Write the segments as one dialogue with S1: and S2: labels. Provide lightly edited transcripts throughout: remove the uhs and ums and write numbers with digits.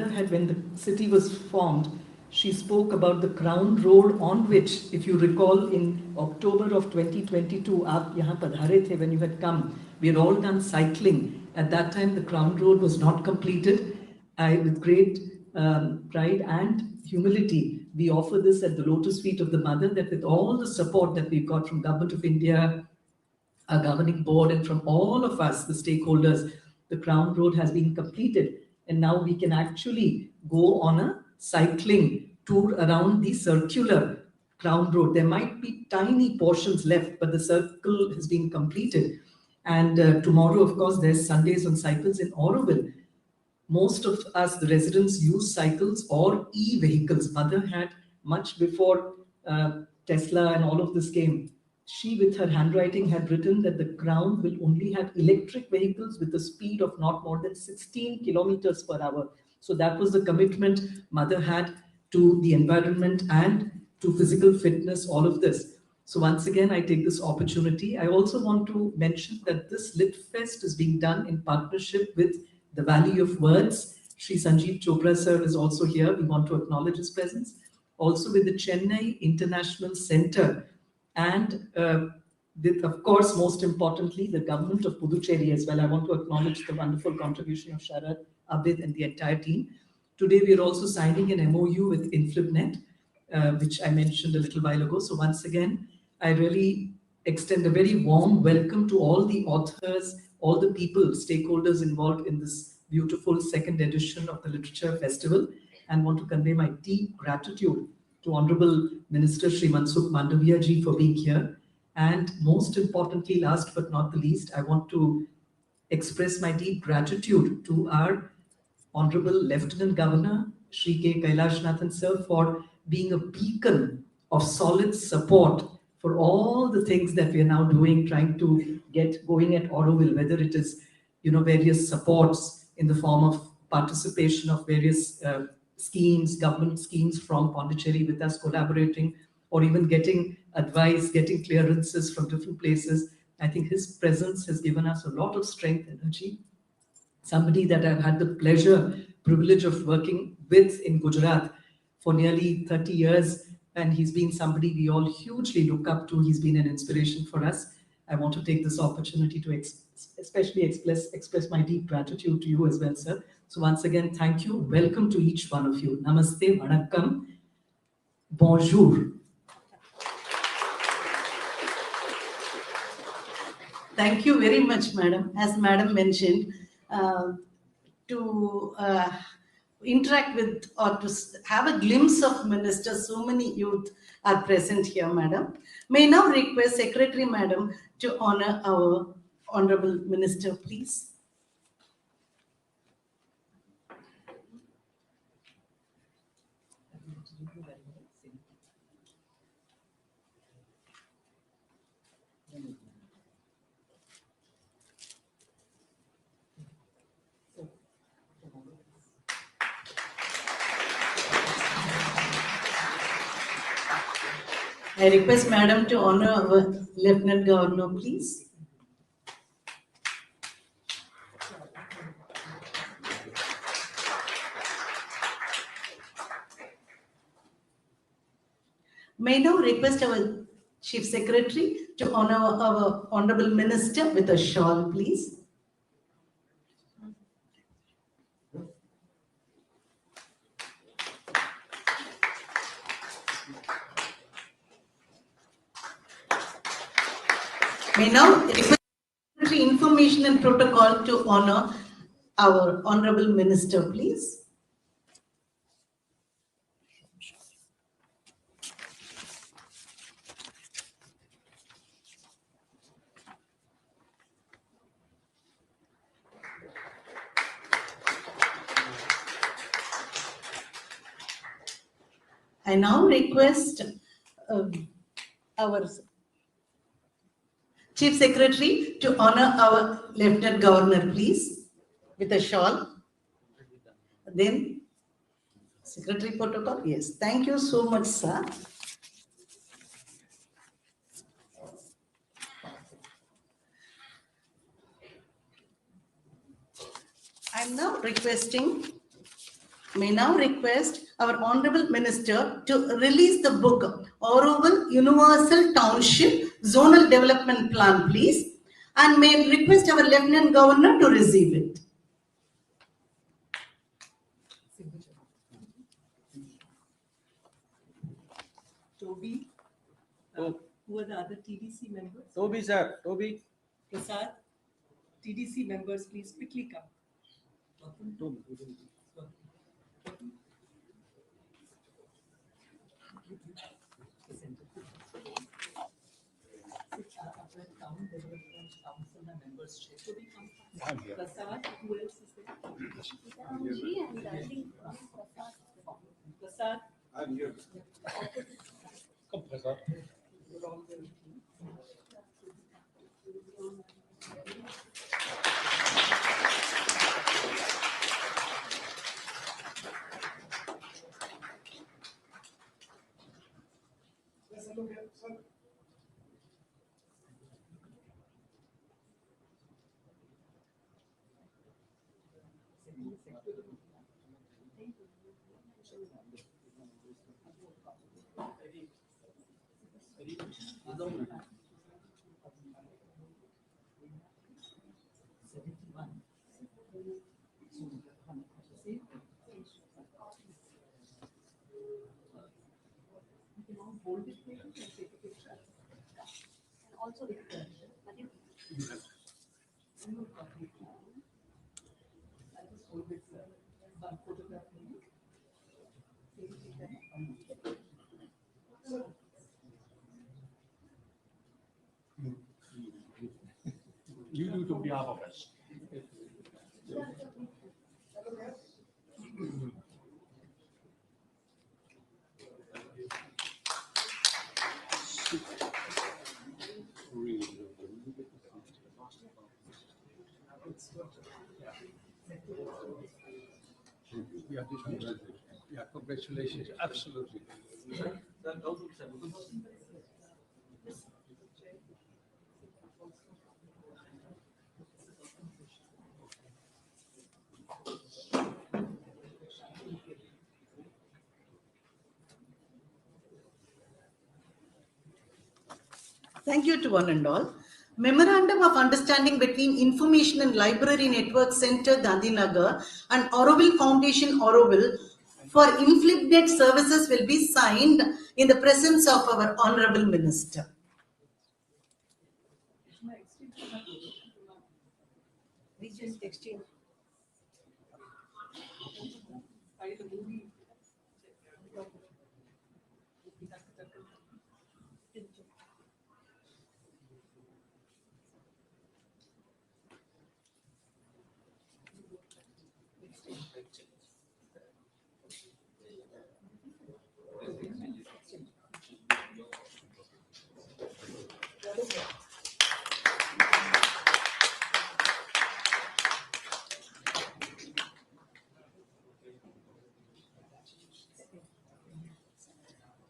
S1: mother had, when the city was formed, she spoke about the crown road on which, if you recall, in October of 2022, aap yahan padhare the when you had come, we had all done cycling. At that time, the crown road was not completed. With great pride and humility, we offer this at the lotus feet of the mother, that with all the support that we've got from Government of India, our governing board, and from all of us, the stakeholders, the crown road has been completed. And now we can actually go on a cycling tour around the circular crown road. There might be tiny portions left, but the circle has been completed. And tomorrow, of course, there's Sundays on Cycles in Auroville. Most of us, the residents, use cycles or e-vehicles. Mother had, much before Tesla and all of this came, she, with her handwriting, had written that the crown will only have electric vehicles with a speed of not more than 16 kilometers per hour. So that was the commitment Mother had to the environment and to physical fitness, all of this. So once again, I take this opportunity. I also want to mention that this Lit Fest is being done in partnership with the Valley of Words. Shri Sanjeev Chopra sir is also here. We want to acknowledge his presence. Also with the Chennai International Center, and with, of course, most importantly, the government of Puducherry as well. I want to acknowledge the wonderful contribution of Sharad, Abid, and the entire team. Today, we are also signing an MOU with InflipNet, which I mentioned a little while ago. So once again, I really extend a very warm welcome to all the authors, all the people, stakeholders involved in this beautiful second edition of the Literature Festival, and want to convey my deep gratitude to Honorable Minister Shri Mansukh Mandaviya ji for being here. And most importantly, last but not the least, I want to express my deep gratitude to our Honorable Lieutenant Governor Shri K. Kailashnathn sir for being a beacon of solid support for all the things that we are now doing, trying to get going at Auroville, whether it is, various supports in the form of participation of various schemes, government schemes from Pondicherry with us collaborating, or even getting advice, getting clearances from different places. I think his presence has given us a lot of strength, energy. Somebody that I've had the privilege of working with in Gujarat for nearly 30 years. And he's been somebody we all hugely look up to. He's been an inspiration for us. I want to take this opportunity to especially express my deep gratitude to you as well, sir. So once again, thank you. Welcome to each one of you. Namaste, vanakkam, bonjour.
S2: Thank you very much, madam. As madam mentioned, to interact with or to have a glimpse of ministers, so many youth are present here, madam. May now request Secretary Madam to honor our Honorable Minister, please. I request Madam to honor our Lieutenant Governor, please. May now request our Chief Secretary to honor our Honorable Minister with a shawl, please. May now request Secretary Information and Protocol to honor our Honorable Minister, please. I now request our Chief Secretary to honor our Lieutenant Governor, please, with a shawl. Then, Secretary Protocol. Yes, thank you so much, sir. I'm now requesting May now request our Honorable Minister to release the book Auroville Universal Township Zonal Development Plan, please, and may request our Lieutenant Governor to receive it.
S1: Toby, who are the other TDC members?
S3: Toby, sir. Toby.
S1: Prasad, TDC members, please quickly come.
S3: Toby.
S1: Prasad, who else is there? Prasad.
S3: I'm here. Come, Prasad.
S1: Hold it there and take a picture. And also the picture. I'll just hold it, sir. One photograph maybe.
S3: You do to behalf of us. Yeah, congratulations. Absolutely.
S2: Thank you to one and all. Memorandum of Understanding between Information and Library Network Center, Gandhinagar and Auroville Foundation, Auroville for inflict services will be signed in the presence of our Honorable Minister.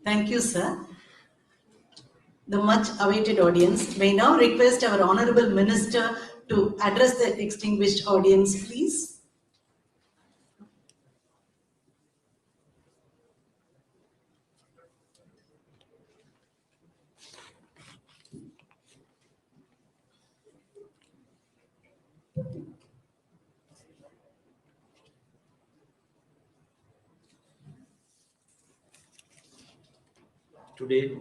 S2: Thank you, sir. The much awaited audience may now request our Honorable Minister to address the extinguished audience, please.
S4: Today,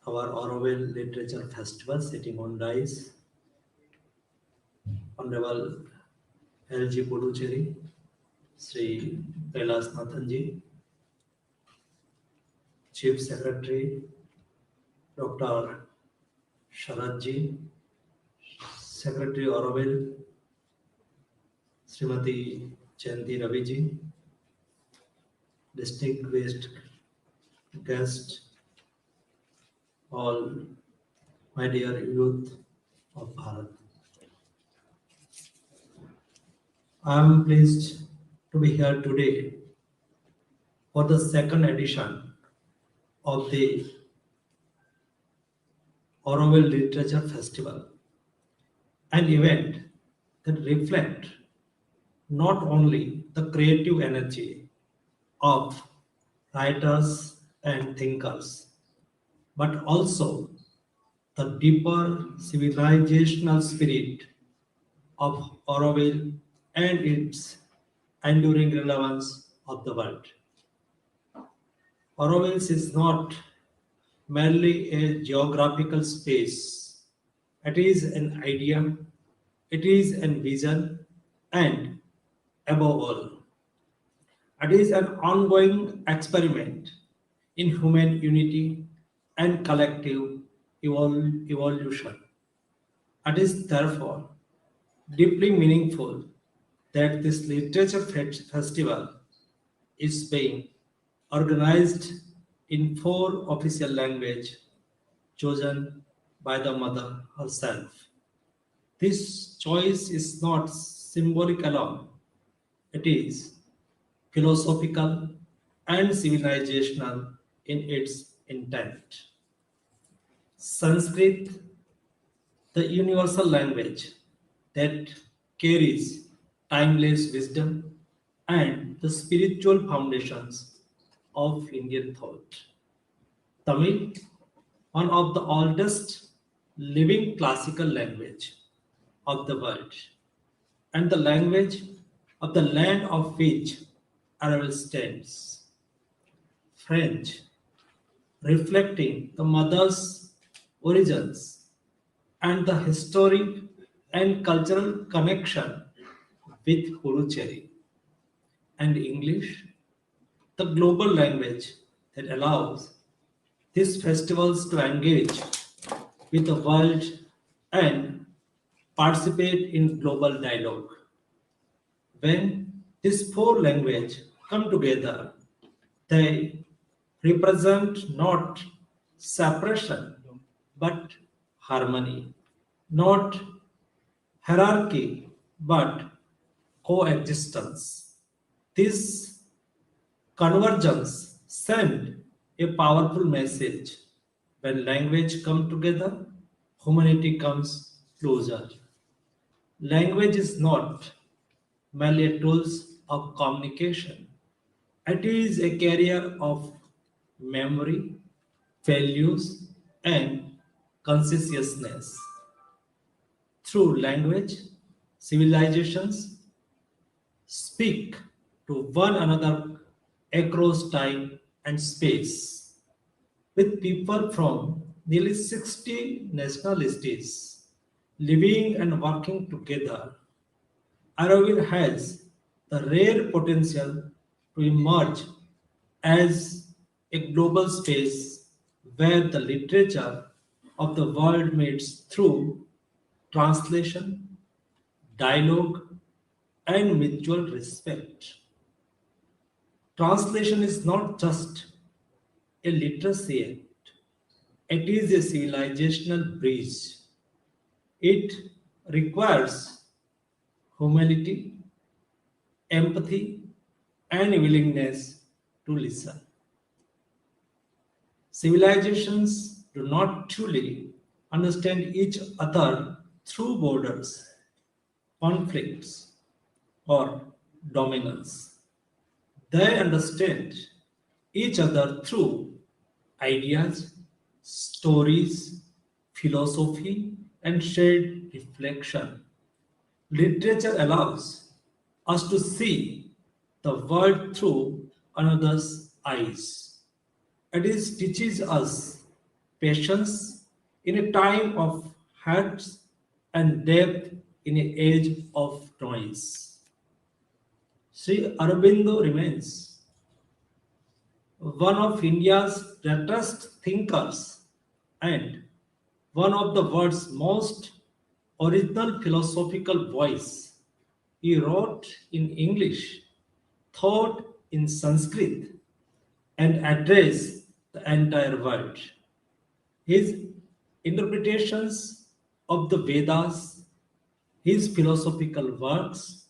S4: our Auroville Literature Festival sitting on dais, Honorable L.G. Puducherry, Sri Kailas Nathanji, Chief Secretary, Dr. Sharadji, Secretary Auroville, Srimati Chanti Raviji, distinguished guests, all my dear youth of Bharat. I am pleased to be here today for the second edition of the Auroville Literature Festival, an event that reflects not only the creative energy of writers and thinkers, but also the deeper civilizational spirit of Auroville and its enduring relevance of the world. Auroville is not merely a geographical space. It is an idea, it is a vision, and above all, it is an ongoing experiment in human unity and collective evolution. It is therefore deeply meaningful that this literature festival is being organized in 4 official languages chosen by the mother herself. This choice is not symbolic alone, it is philosophical and civilizational in its intent. Sanskrit, the universal language that carries timeless wisdom and the spiritual foundations of Indian thought. Tamil, one of the oldest living classical language of the world, and the language of the land of which Auroville stands. French, reflecting the mother's origins and the historic and cultural connection with Puducherry, and English, the global language that allows these festivals to engage with the world and participate in global dialogue. When these 4 languages come together, they represent not separation but harmony, not hierarchy but coexistence. This convergence send a powerful message. When language come together, humanity comes closer. Language is not merely a tools of communication. It is a carrier of memory, values, and consciousness. Through language, civilizations speak to one another across time and space. With people from nearly 60 nationalities living and working together, Auroville has the rare potential to emerge as a global space where the literature of the world meets through translation, dialogue, and mutual respect. Translation is not just a literacy act, it is a civilizational bridge. It requires humility, empathy, and willingness to listen. Civilizations do not truly understand each other through borders, conflicts, or dominance. They understand each other through ideas, stories, philosophy, and shared reflection. Literature allows us to see the world through another's eyes. It is teaches us patience in a time of hurts and depth in an age of noise. Sri Aurobindo remains one of India's greatest thinkers and one of the world's most original philosophical voice. He wrote in English, thought in Sanskrit, and addressed the entire world. His interpretations of the Vedas, his philosophical works,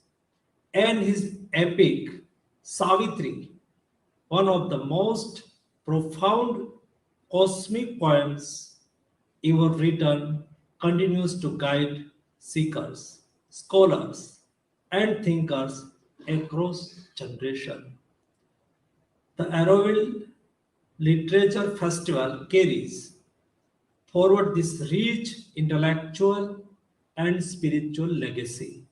S4: and his epic Savitri, one of the most profound cosmic poems ever written, continues to guide seekers, scholars, and thinkers across generation. The Auroville Literature Festival carries forward this rich intellectual and spiritual legacy,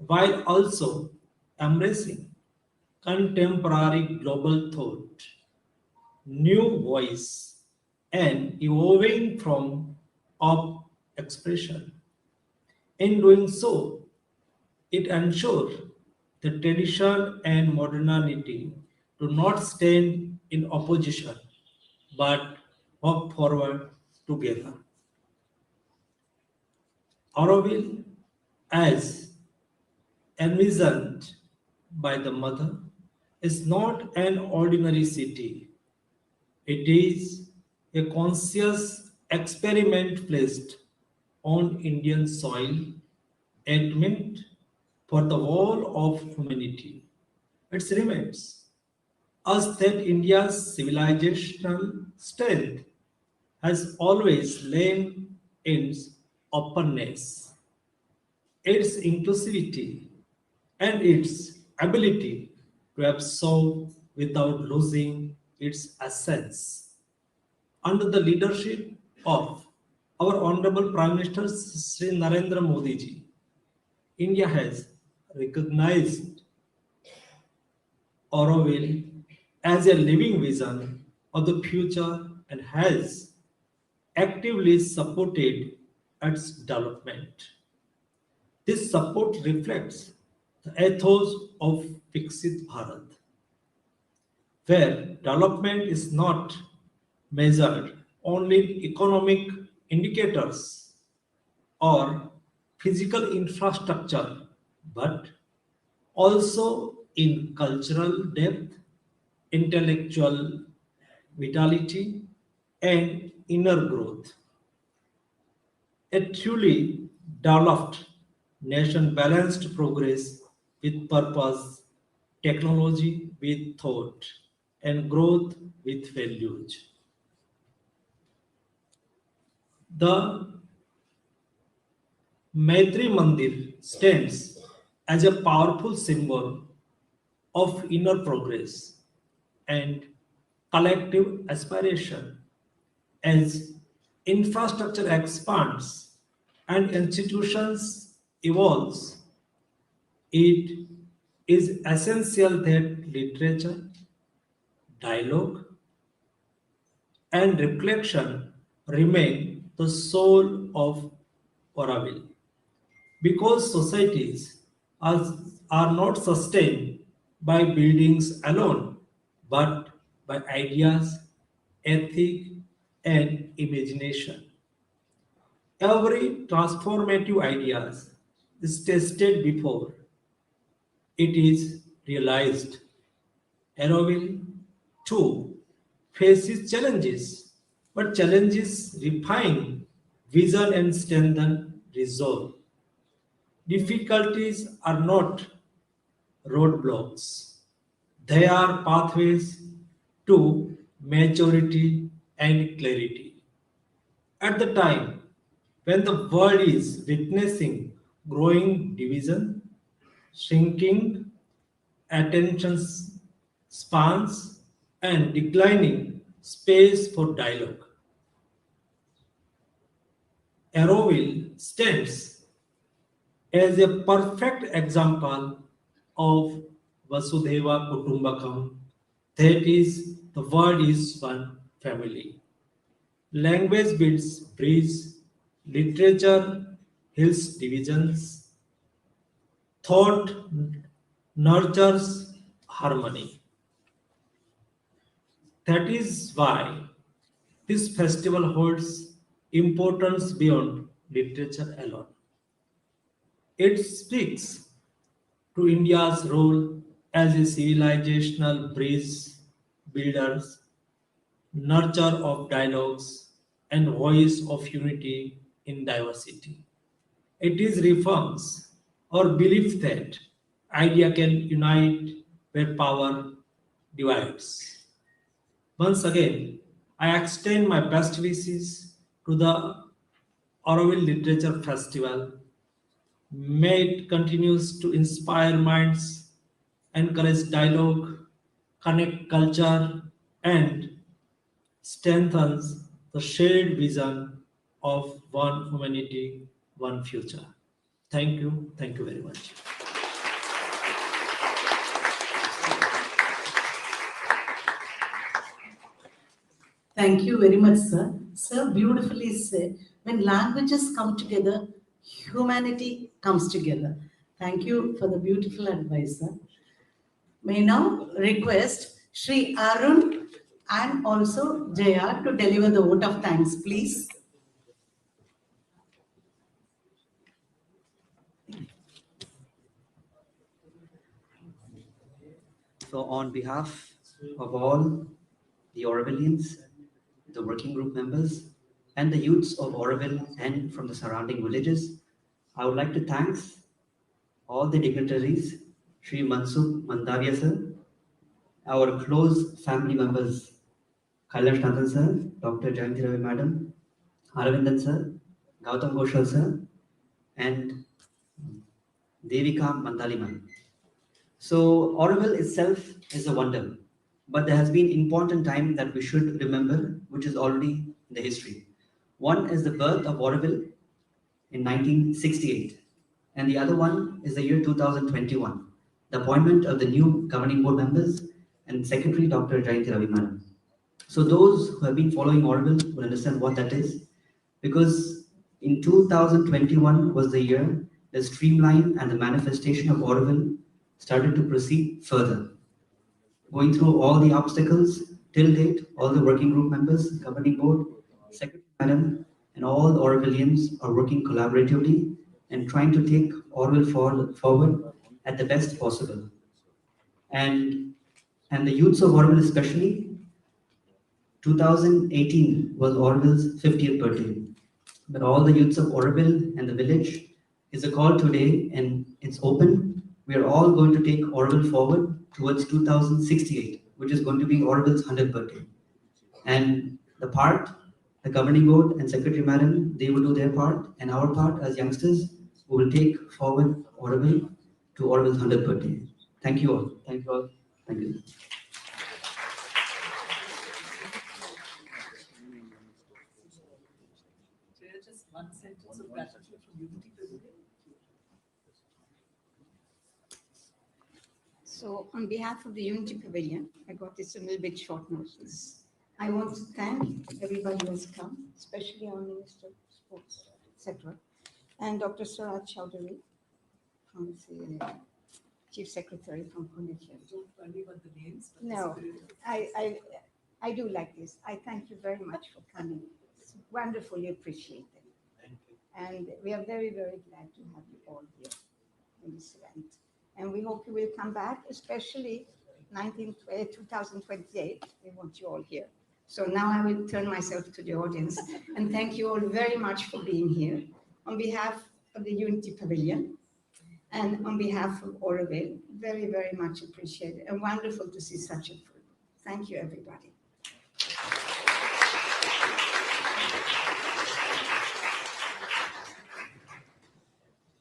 S4: while also embracing contemporary global thought, new voice, and evolving from of expression. In doing so, it ensures that tradition and modernity do not stand in opposition but walk forward together. Auroville, as envisioned by the mother, is not an ordinary city. It is a conscious experiment placed on Indian soil and meant for the whole of humanity. It remains us that India's civilizational strength has always lain in its openness, its inclusivity, and its ability to absorb without losing its essence. Under the leadership of our Honorable Prime Minister Sri Narendra Modi ji, India has recognized Auroville as a living vision of the future and has actively supported its development. This support reflects the ethos of Viksit Bharat, where development is not measured only in economic indicators or physical infrastructure, but also in cultural depth, intellectual vitality, and inner growth. A truly developed nation balanced progress with purpose, technology with thought, and growth with values. The Maitri Mandir stands as a powerful symbol of inner progress and collective aspiration. As infrastructure expands and institutions evolves, it is essential that literature, dialogue, and reflection remain the soul of Auroville. Because societies are, are not sustained by buildings alone, but by ideas, ethic, and imagination. Every transformative idea is tested before it is realized. Auroville, too, faces challenges, but challenges refine vision and strengthen resolve. Difficulties are not roadblocks, they are pathways to maturity and clarity. At the time when the world is witnessing growing division, shrinking attention spans, and declining space for dialogue, Auroville stands as a perfect example of Vasudhaiva Kutumbakam, that is, the world is one family. Language builds bridges, literature heals divisions, thought nurtures harmony. That is why this festival holds importance beyond literature alone. It speaks to India's role as a civilizational bridge builders, nurture of dialogues, and voice of unity in diversity. It is reforms or belief that idea can unite where power divides. Once again, I extend my best wishes to the Auroville Literature Festival. May it continues to inspire minds, encourage dialogue, connect culture, and strengthens the shared vision of one humanity, one future. Thank you. Thank you very much.
S2: Thank you very much, sir. Sir, beautifully said. When languages come together, humanity comes together. Thank you for the beautiful advice, sir. May now request Sri Arun and also Jaya to deliver the vote of thanks, please.
S5: So on behalf of all the Aurovillians, the working group members, and the youths of Auroville and from the surrounding villages, I would like to thank all the dignitaries, Sri Mansukh Mandavia sir, our close family members, Kailash Nathan sir, Dr. Jayanti Ravi madam, Aravindan sir, Gautam Ghoshal sir, and Devika Mandali ma'am. So Auroville itself is a wonder, but there has been important time that we should remember, which is already in the history. One is the birth of Auroville in 1968, and the other one is the year 2021, the appointment of the new governing board members and Secretary Dr. Jayanti Ravi madam. So those who have been following Auroville will understand what that is, because in 2021 was the year the streamline and the manifestation of Auroville started to proceed further. Going through all the obstacles till date, all the working group members, governing board, secretary madam, and all the Aurovillians are working collaboratively and trying to take Auroville forward at the best possible. And the youths of Auroville especially, 2018 was Auroville's 50th birthday. But all the youths of Auroville and the village is a call today, and it's open. We are all going to take Auroville forward towards 2068, which is going to be Auroville's 100th birthday. And the governing board and secretary madam, they will do their part, and our part as youngsters, we will take forward Auroville to Auroville's 100th birthday. Thank you all. Thank you all. Thank you.
S1: Just one sentence of gratitude from Unity Pavilion.
S6: So on behalf of the Unity Pavilion, I got this a little bit short notice. I want to thank everybody who has come, especially our Minister of Sports, etc., and Dr. Suraj Chowdhury, from the Chief Secretary from Kollywood.
S1: Don't worry about the names. But
S6: No, I do like this. I thank you very much for coming. It's wonderfully appreciated. And we are very, very glad to have you all here in this event. And we hope you will come back, especially 2028. We want you all here. So now I will turn myself to the audience and thank you all very much for being here. On behalf of the Unity Pavilion and on behalf of Auroville, very, very much appreciated and wonderful to see such a group. Thank you, everybody.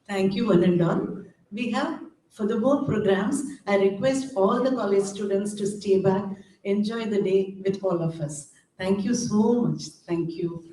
S2: Thank you, one and all. We have, for the more programs, I request all the college students to stay back, enjoy the day with all of us. Thank you so much. Thank you.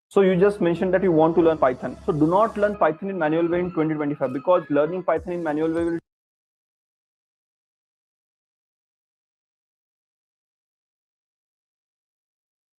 S7: So you just mentioned that you want to learn Python. So do not learn Python in manual way in 2025, because learning Python in manual way will